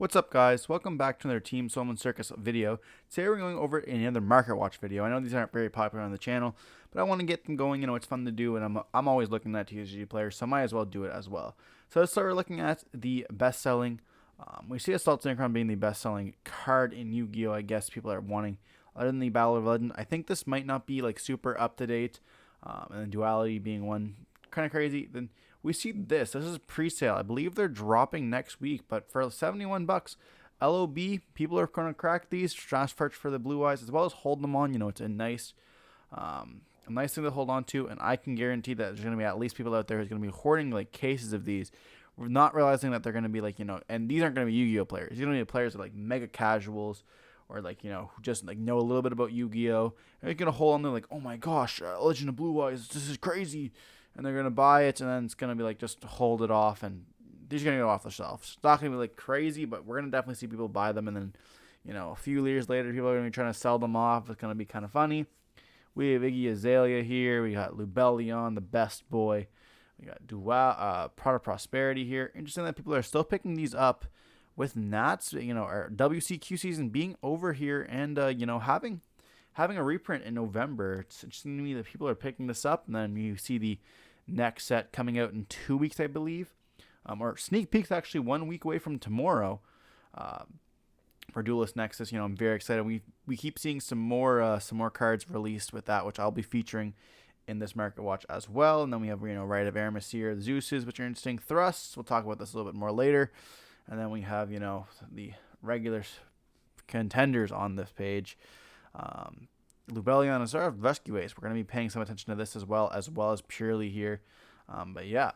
What's up, guys? Welcome back to another Team Solomon Circus video. Today we're going over another Market Watch video. I know these aren't very popular on the channel, but I want to get them going. You know, it's fun to do, and I'm always looking at TCG players, so I might as well do it as well. So let's start looking at the best-selling. We see Assault Synchron being the best-selling card in Yu-Gi-Oh! I guess people are wanting. Other than the Battle of Legend, I think this might not be like super up-to-date, and then Duality being one kind of crazy. Then we see this. This is pre-sale. I believe they're dropping next week, but for 71 bucks, LOB, people are going to crack these, transfer for the blue eyes, as well as hold them on. You know, it's a nice thing to hold on to, and I can guarantee that there's going to be at least people out there who's going to be hoarding like cases of these. We're not realizing that they're going to be like, you know, and these aren't going to be Yu-Gi-Oh players. These are going to be players that are like mega casuals, or like, you know, who just like know a little bit about Yu-Gi-Oh. And they're going to hold on. They're like, oh my gosh, Legend of Blue Eyes, this is crazy. And they're going to buy it, and then it's going to be like, just hold it off, and these are going to go off the shelf. It's not going to be like crazy, but we're going to definitely see people buy them, and then, you know, a few years later, people are going to be trying to sell them off. It's going to be kind of funny. We have Iggy Azalea here. We got Lubellion, the best boy. We got Prada Prosperity here. Interesting that people are still picking these up with Nats, you know, our WCQ season being over here, and, you know, having a reprint in November. It's interesting to me that people are picking this up, and then you see the next set coming out in 2 weeks, I believe. Or sneak peeks actually 1 week away from tomorrow. For Duelist Nexus, you know, I'm very excited. We keep seeing some more cards released with that, which I'll be featuring in this Market Watch as well. And then we have, you know, Rite of Aramis here, the Zeuses, which are interesting. Thrusts, we'll talk about this a little bit more later. And then we have, you know, the regular contenders on this page. Lubellion and Azar Rescue Ace. We're going to be paying some attention to this as well as purely here. But yeah.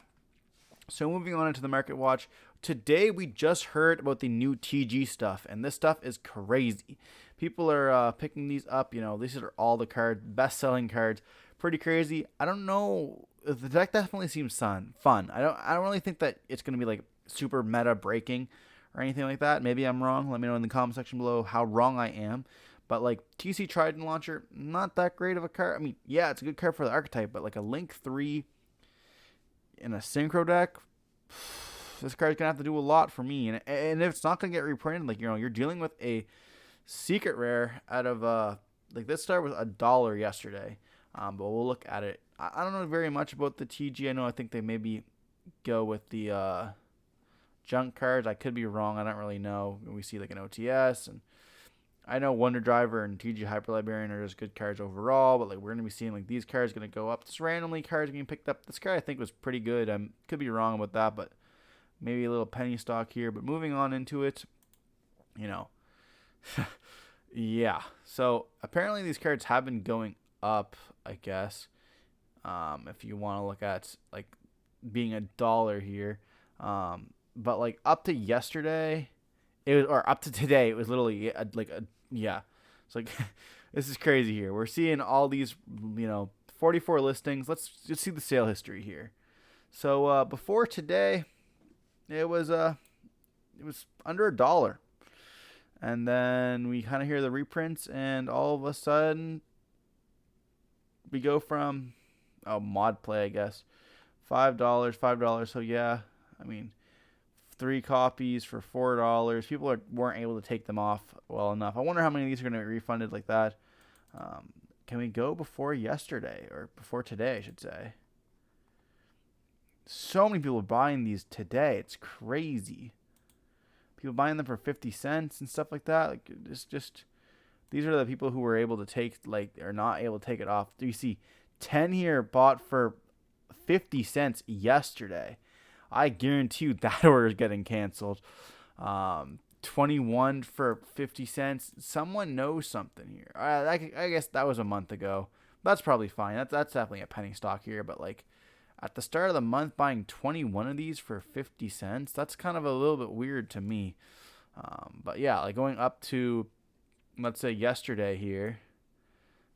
So moving on into the Market Watch. Today we just heard about the new TG stuff, and this stuff is crazy. People are picking these up. You know, these are all the cards, best-selling cards. Pretty crazy. I don't know. The deck definitely seems fun. I don't really think that it's going to be like super meta breaking or anything like that. Maybe I'm wrong. Let me know in the comment section below how wrong I am. But like TC Trident Launcher, not that great of a card. I mean, yeah, it's a good card for the archetype, but like a Link 3 in a Synchro deck, this card's gonna have to do a lot for me. And if it's not gonna get reprinted, like, you know, you're dealing with a secret rare out of like this star was $1 yesterday. But we'll look at it. I don't know very much about the TG. I think they maybe go with the junk cards. I could be wrong. I don't really know. We see like an OTS, and I know Wonder Driver and TG Hyper Librarian are just good cards overall, but like we're gonna be seeing like these cards gonna go up. Just randomly cards being picked up. This card I think was pretty good. I could be wrong about that, but maybe a little penny stock here. But moving on into it, you know, yeah. So apparently these cards have been going up, I guess. If you want to look at like being $1 here, but like up to yesterday, or up to today, it was literally yeah. It's like this is crazy here. We're seeing all these, you know, 44 listings. Let's just see the sale history here. So before today, it was under $1, and then we kind of hear the reprints, and all of a sudden we go from mod play, I guess, $5. So yeah, I mean, 3 copies for $4. People weren't able to take them off well enough. I wonder how many of these are going to be refunded like that. Can we go before yesterday, or before today, I should say? So many people buying these today. It's crazy. People buying them for 50 cents and stuff like that. Like, it's just, these are the people who were able to take, like, are not able to take it off. Do you see 10 here bought for 50 cents yesterday? I guarantee you that order is getting canceled. 21 for 50 cents. Someone knows something here. I guess that was a month ago. That's probably fine. That's definitely a penny stock here. But like at the start of the month, buying 21 of these for 50 cents, that's kind of a little bit weird to me. But yeah, like going up to, let's say yesterday here,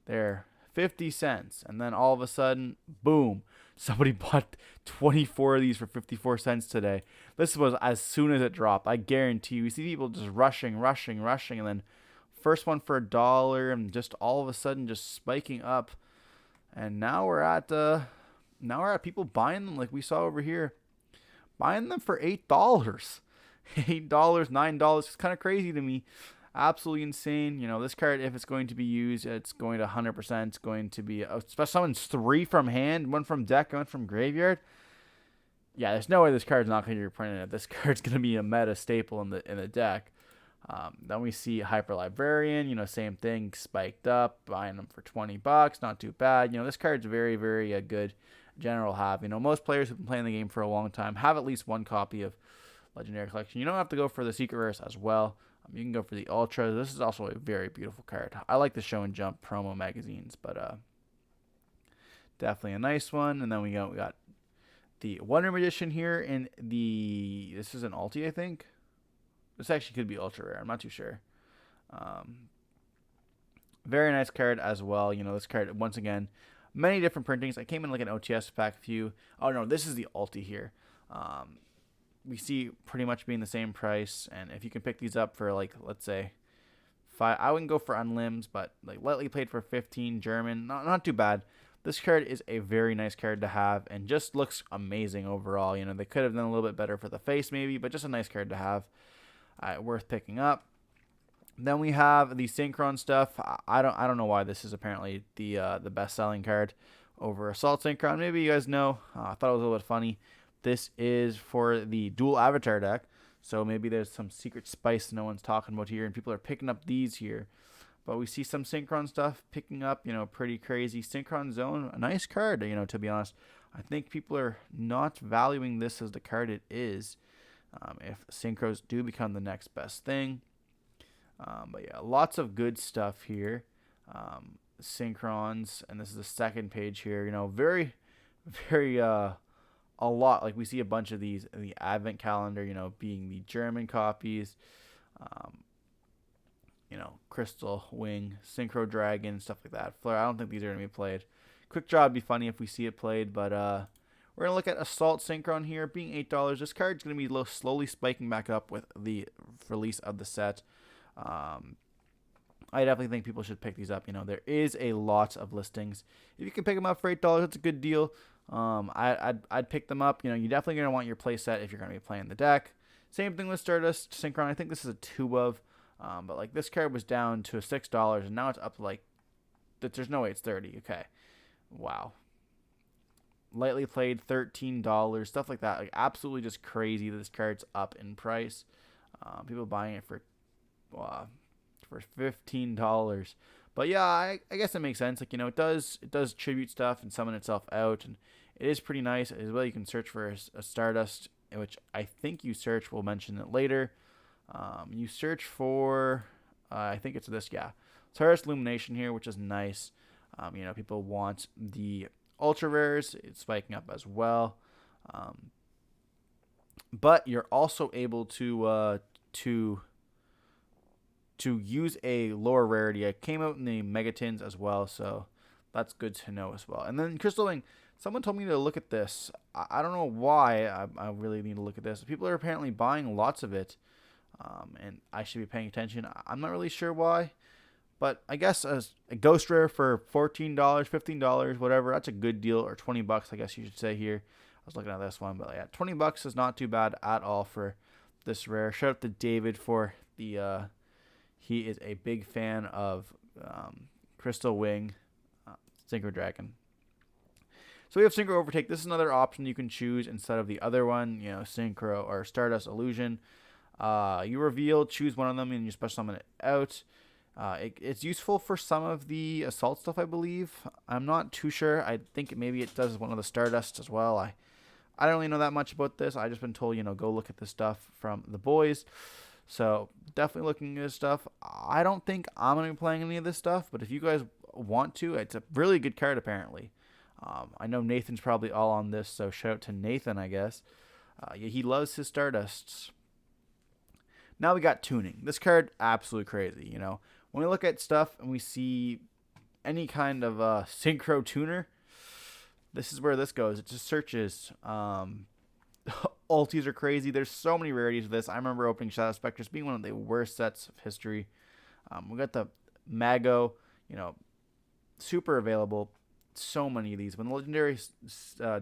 they're 50 cents, and then all of a sudden, boom, somebody bought 24 of these for 54 cents today. This was as soon as it dropped. I guarantee you, see people just rushing, and then first one for $1, and just all of a sudden just spiking up. And now we're at people buying them, like we saw over here, buying them for $8. $8, $9. It's kind of crazy to me. Absolutely insane. This card, if it's going to be used, it's going to 100%. It's going to be, especially someone's 3 from hand, 1 from deck, 1 from graveyard. Yeah, there's no way this card's not going to be reprinted. This card's going to be a meta staple in the deck. Then we see Hyper Librarian, same thing, spiked up, buying them for $20, not too bad. This card's very, very good general have. Most players who've been playing the game for a long time have at least one copy of Legendary Collection. You don't have to go for the Secret Rares as well. You can go for the Ultra. This is also a very beautiful card. I like the Show and Jump promo magazines, but definitely a nice one. And then we got the Wonder Room edition here, and this is an ulti, I think. This actually could be ultra rare. I'm not too sure. Very nice card as well. This card, once again, many different printings. I came in like an OTS pack, a few. Oh, no, this is the ulti here. We see pretty much being the same price. And if you can pick these up for, like, let's say, 5. I wouldn't go for unlims, but, like, lightly played for 15 German. Not too bad. This card is a very nice card to have and just looks amazing overall. They could have done a little bit better for the face maybe, but just a nice card to have. Worth picking up. Then we have the Synchron stuff. I don't know why this is apparently the best selling card over Assault Synchron. Maybe you guys know. I thought it was a little bit funny. This is for the dual avatar deck, so maybe there's some secret spice no one's talking about here, and people are picking up these here. But we see some Synchron stuff picking up, pretty crazy. Synchron Zone, a nice card, to be honest. I think people are not valuing this as the card it is. If Synchros do become the next best thing. But yeah, lots of good stuff here. Synchrons, and this is the second page here. Very, very, a lot. Like we see a bunch of these in the Advent calendar, being the German copies. Crystal Wing, Synchro Dragon, stuff like that. Flare, I don't think these are going to be played. Quick Draw would be funny if we see it played, but we're going to look at Assault Synchron here, being $8. This card's going to be slowly spiking back up with the release of the set. I definitely think people should pick these up. There is a lot of listings. If you can pick them up for $8, that's a good deal. I'd pick them up. You're definitely going to want your play set if you're going to be playing the deck. Same thing with Stardust Synchron. I think this is a 2 of. But like this card was down to $6, and now it's up to like, there's no way it's 30. Okay, wow. Lightly played, $13, stuff like that. Like absolutely just crazy. This card's up in price. People buying it for $15. But yeah, I guess it makes sense. Like it does tribute stuff and summon itself out, and it is pretty nice as well. You can search for a Stardust, which I think you search. We'll mention it later. You search for, I think it's this, yeah, Stardust Illumination here, which is nice. People want the ultra rares. It's spiking up as well. But you're also able to use a lower rarity. It came out in the Megatins as well, so that's good to know as well. And then Crystal Wing, someone told me to look at this. I don't know why I really need to look at this. People are apparently buying lots of it. And I should be paying attention. I'm not really sure why, but I guess as a ghost rare for $14, $15, whatever, that's a good deal, or $20, I guess you should say here. I was looking at this one, but yeah, $20 is not too bad at all for this rare. Shout out to David for the, he is a big fan of Crystal Wing, Synchro Dragon. So we have Synchro Overtake. This is another option you can choose instead of the other one, Synchro or Stardust Illusion. You reveal, choose one of them, and you special summon it out. It's useful for some of the assault stuff, I believe. I'm not too sure. I think maybe it does one of the Stardust as well. I don't really know that much about this. I just been told, go look at this stuff from the boys. So definitely looking at this stuff. I don't think I'm going to be playing any of this stuff, but if you guys want to, it's a really good card apparently. I know Nathan's probably all on this, so shout out to Nathan, I guess. He loves his Stardusts. Now we got tuning. This card, absolutely crazy, When we look at stuff and we see any kind of synchro tuner, this is where this goes. It just searches. Ultis are crazy. There's so many rarities of this. I remember opening Shadow Spectres being one of the worst sets of history. We got the Mago, super available. So many of these. When the Legendary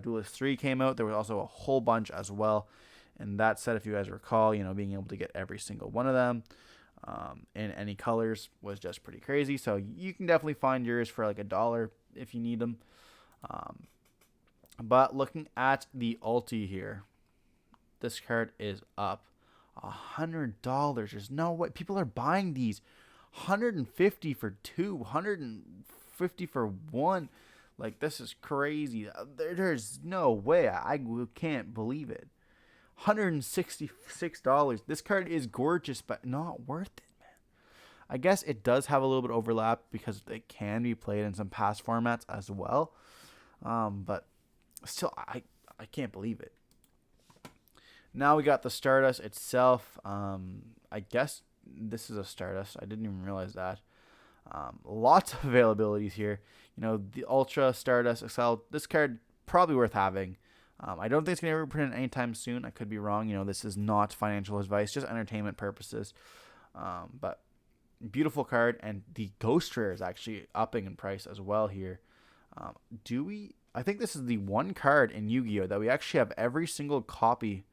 Duelist 3 came out, there was also a whole bunch as well. And that set, if you guys recall, being able to get every single one of them in any colors was just pretty crazy. So you can definitely find yours for like $1 if you need them. But looking at the ulti here, this card is up $100. There's no way people are buying these. 150 for 2, 150 for 1. Like, this is crazy. There's no way. I can't believe it. $166. This card is gorgeous, but not worth it, man. I guess it does have a little bit of overlap because it can be played in some past formats as well. But still, I can't believe it. Now we got the Stardust itself. I guess this is a Stardust. I didn't even realize that. Lots of availabilities here. The Ultra Stardust XL. This card probably worth having. I don't think it's going to ever print anytime soon. I could be wrong. This is not financial advice, just entertainment purposes. But beautiful card, and the Ghost Rare is actually upping in price as well here. I think this is the one card in Yu-Gi-Oh! That we actually have every single copy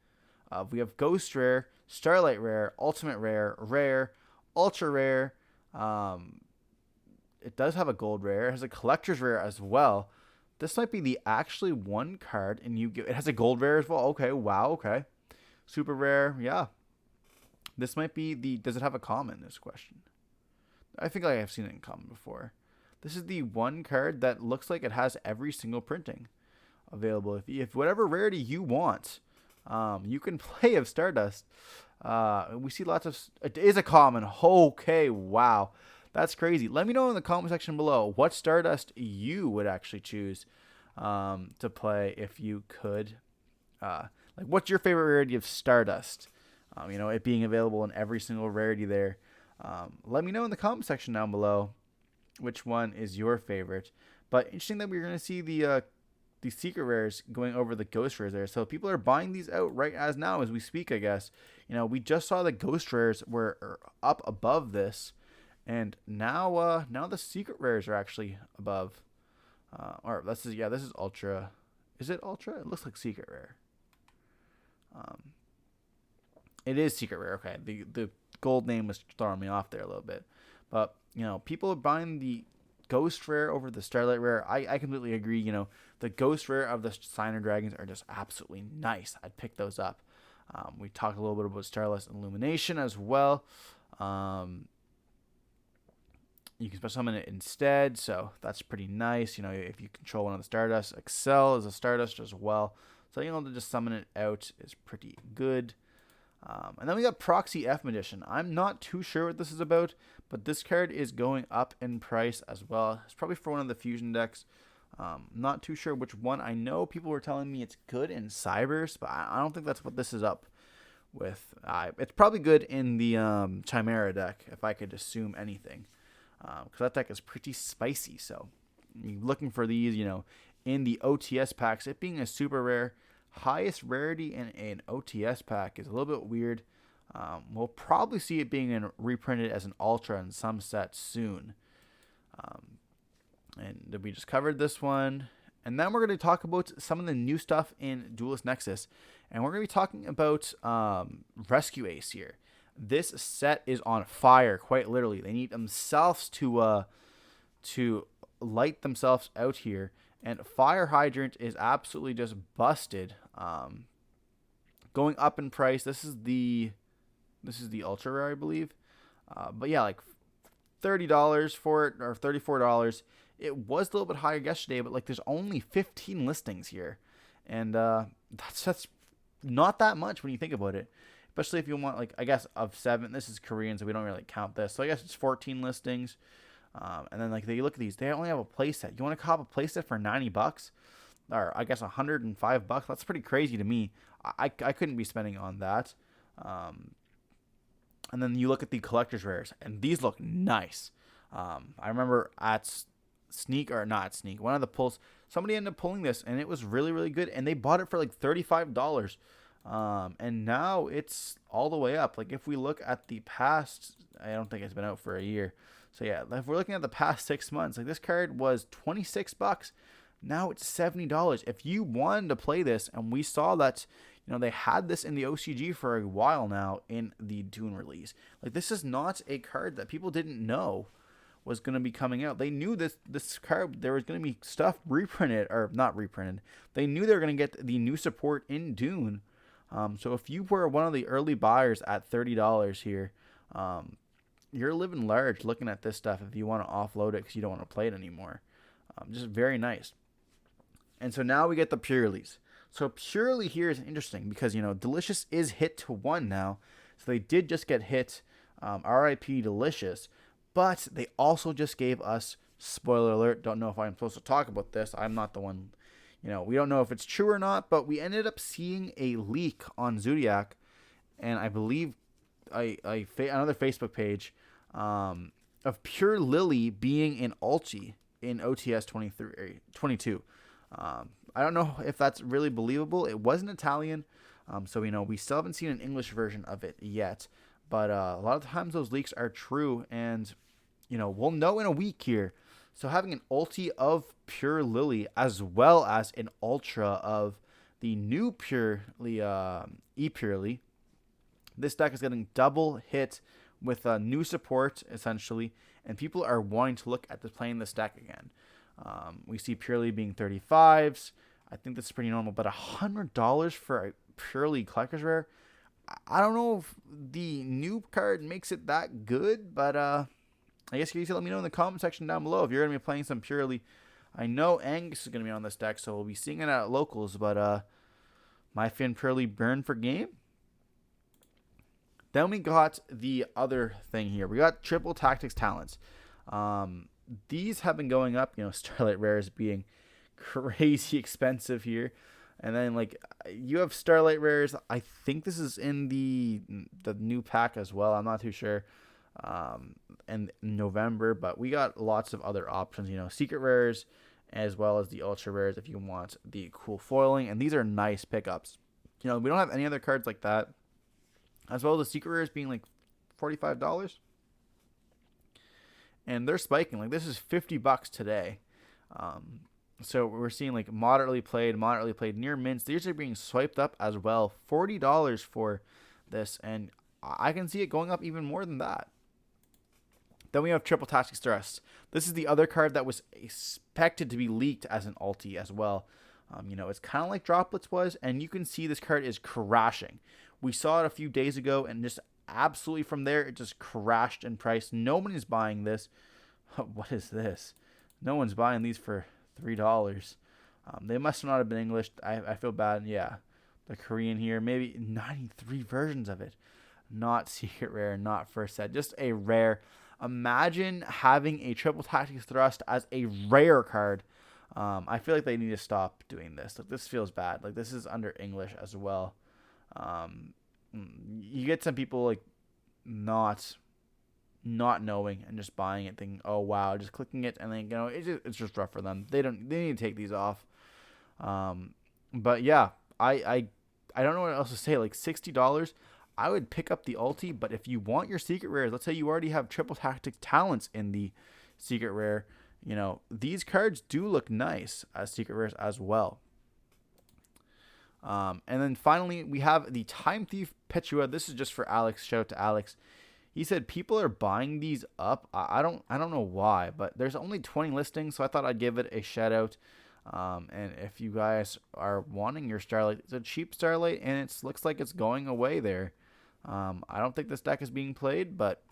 of. We have Ghost Rare, Starlight Rare, Ultimate Rare, Rare, Ultra Rare. It does have a Gold Rare. It has a Collector's Rare as well. This might be the actually one card in Yu-Gi-Oh! It has a Gold Rare as well. Okay, wow, okay. Super Rare, yeah. This might be the... Does it have a common, this question? I think I have seen it in common before. This is the one card that looks like it has every single printing available. If whatever rarity you want, you can play of Stardust. We see lots of... It is a common. Okay, wow. That's crazy. Let me know in the comment section below what Stardust you would actually choose to play if you could. Like, what's your favorite rarity of Stardust? It being available in every single rarity there. Let me know in the comment section down below which one is your favorite. But interesting that we're going to see the secret rares going over the ghost rares there. So people are buying these out right as we speak, I guess. We just saw the ghost rares were up above this. And now the secret rares are actually above. This is Ultra. Is it Ultra? It looks like secret rare. It is secret rare. Okay, the gold name was throwing me off there a little bit. But, people are buying the Ghost Rare over the Starlight Rare. I completely agree. The Ghost Rare of the Signer Dragons are just absolutely nice. I'd pick those up. We talked a little bit about Starless Illumination as well. You can summon it instead, so that's pretty nice. If you control one of the Stardust, Excel is a Stardust as well. So, to just summon it out is pretty good. And then we got Proxy F Magician. I'm not too sure what this is about, but this card is going up in price as well. It's probably for one of the fusion decks. Not too sure which one. I know people were telling me it's good in Cybers, but I don't think that's what this is up with. It's probably good in the Chimera deck, if I could assume anything. Because that deck is pretty spicy. So you're looking for these, in the OTS packs. It being a super rare, highest rarity in an OTS pack is a little bit weird. We'll probably see it being reprinted as an Ultra in some sets soon. And we just covered this one. And then we're going to talk about some of the new stuff in Duelist Nexus. And we're going to be talking about Rescue Ace here. This set is on fire, quite literally. They need themselves to light themselves out here. And Fire Hydrant is absolutely just busted. Going up in price. This is the Ultra Rare, I believe. But yeah, like $30 for it, or $34. It was a little bit higher yesterday, but there's only 15 listings here, and that's not that much when you think about it. Especially if you want, I guess of 7. This is Korean, so we don't really count this. So I guess it's 14 listings. And then you look at these, they only have a playset. You want to cop a playset for $90, or I guess $105? That's pretty crazy to me. I couldn't be spending on that. And then you look at the collector's rares, and these look nice. I remember at one of the pulls, somebody ended up pulling this, and it was really, really good. And they bought it for $35. And now it's all the way up. If we look at the past, I don't think it's been out for a year. So yeah, if we're looking at the past 6 months, this card was $26. Now it's $70. If you wanted to play this, and we saw that, They had this in the OCG for a while now in the Dune release. Like, this is not a card that people didn't know was going to be coming out. They knew this card, there was going to be stuff reprinted, or not reprinted. They knew they were going to get the new support in Dune. So if you were one of the early buyers at $30 here, you're living large looking at this stuff if you want to offload it because you don't want to play it anymore. Just very nice. And so now we get the Purelies. So Purely here is interesting because, Delicious is hit to 1 now. So they did just get hit, RIP Delicious. But they also just gave us, spoiler alert, don't know if I'm supposed to talk about this. I'm not the one, we don't know if it's true or not. But we ended up seeing a leak on Zodiac. And I believe another Facebook page of Pure Lily being an ulti in OTS 22. I don't know if that's really believable. It wasn't Italian, so we still haven't seen an English version of it yet. But a lot of times those leaks are true, and we'll know in a week here. So having an ulti of Pure Lily as well as an ultra of the new Purely E-Purely, this deck is getting double hit with new support essentially, and people are wanting to look at playing this deck again. We see Purely being 35s. I think that's pretty normal, but $100 for a Purely Collector's Rare. I don't know if the new card makes it that good, but I guess you can let me know in the comment section down below if you're going to be playing some Purely. I know Angus is going to be on this deck, so we'll be seeing it at locals, but my Fin Purely burn for game. Then we got the other thing here. We got Triple Tactics Talents. These have been going up, Starlight Rares being crazy expensive here. And then, you have Starlight Rares. I think this is in the new pack as well. I'm not too sure. In November, but we got lots of other options, Secret Rares as well as the Ultra Rares if you want the cool foiling. And these are nice pickups. We don't have any other cards like that. As well as the Secret Rares being $45. And they're spiking. This is $50 today. So we're seeing moderately played, near mints. These are being swiped up as well. $40 for this, and I can see it going up even more than that. Then we have Triple Tactics Thrust. This is the other card that was expected to be leaked as an ulti as well. It's kind of like Droplets was, and you can see this card is crashing. We saw it a few days ago, and just absolutely from there, it just crashed in price. Nobody's buying this. What is this? No one's buying these for $3. They must not have been English. I feel bad. Yeah, the Korean here, maybe 93 versions of it. Not Secret Rare, not first set, just a rare. Imagine having a Triple Tactics Thrust as a rare card. I feel like they need to stop doing this. This feels bad. This is under English as well. You get some people not knowing and just buying it, thinking, "Oh wow," just clicking it, and then it's just rough for them. They need to take these off. But yeah, I don't know what else to say. $60, I would pick up the ulti. But if you want your Secret Rares, let's say you already have Triple Tactics Talents in the Secret Rare, these cards do look nice as Secret Rares as well. And then finally, we have the Time Thief Petua. This is just for Alex. Shout out to Alex. He said people are buying these up. I don't know why, but there's only 20 listings, so I thought I'd give it a shout out. And if you guys are wanting your Starlight, it's a cheap Starlight, and it looks like it's going away there. I don't think this deck is being played, but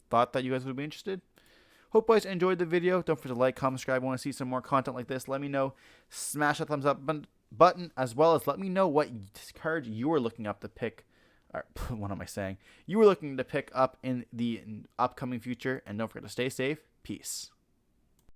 thought that you guys would be interested. Hope you guys enjoyed the video. Don't forget to like, comment, subscribe. Want to see some more content like this? Let me know. Smash that thumbs up button, as well as let me know what card you were looking up to pick. Or, what am I saying? You were looking to pick up in the upcoming future. And don't forget to stay safe. Peace.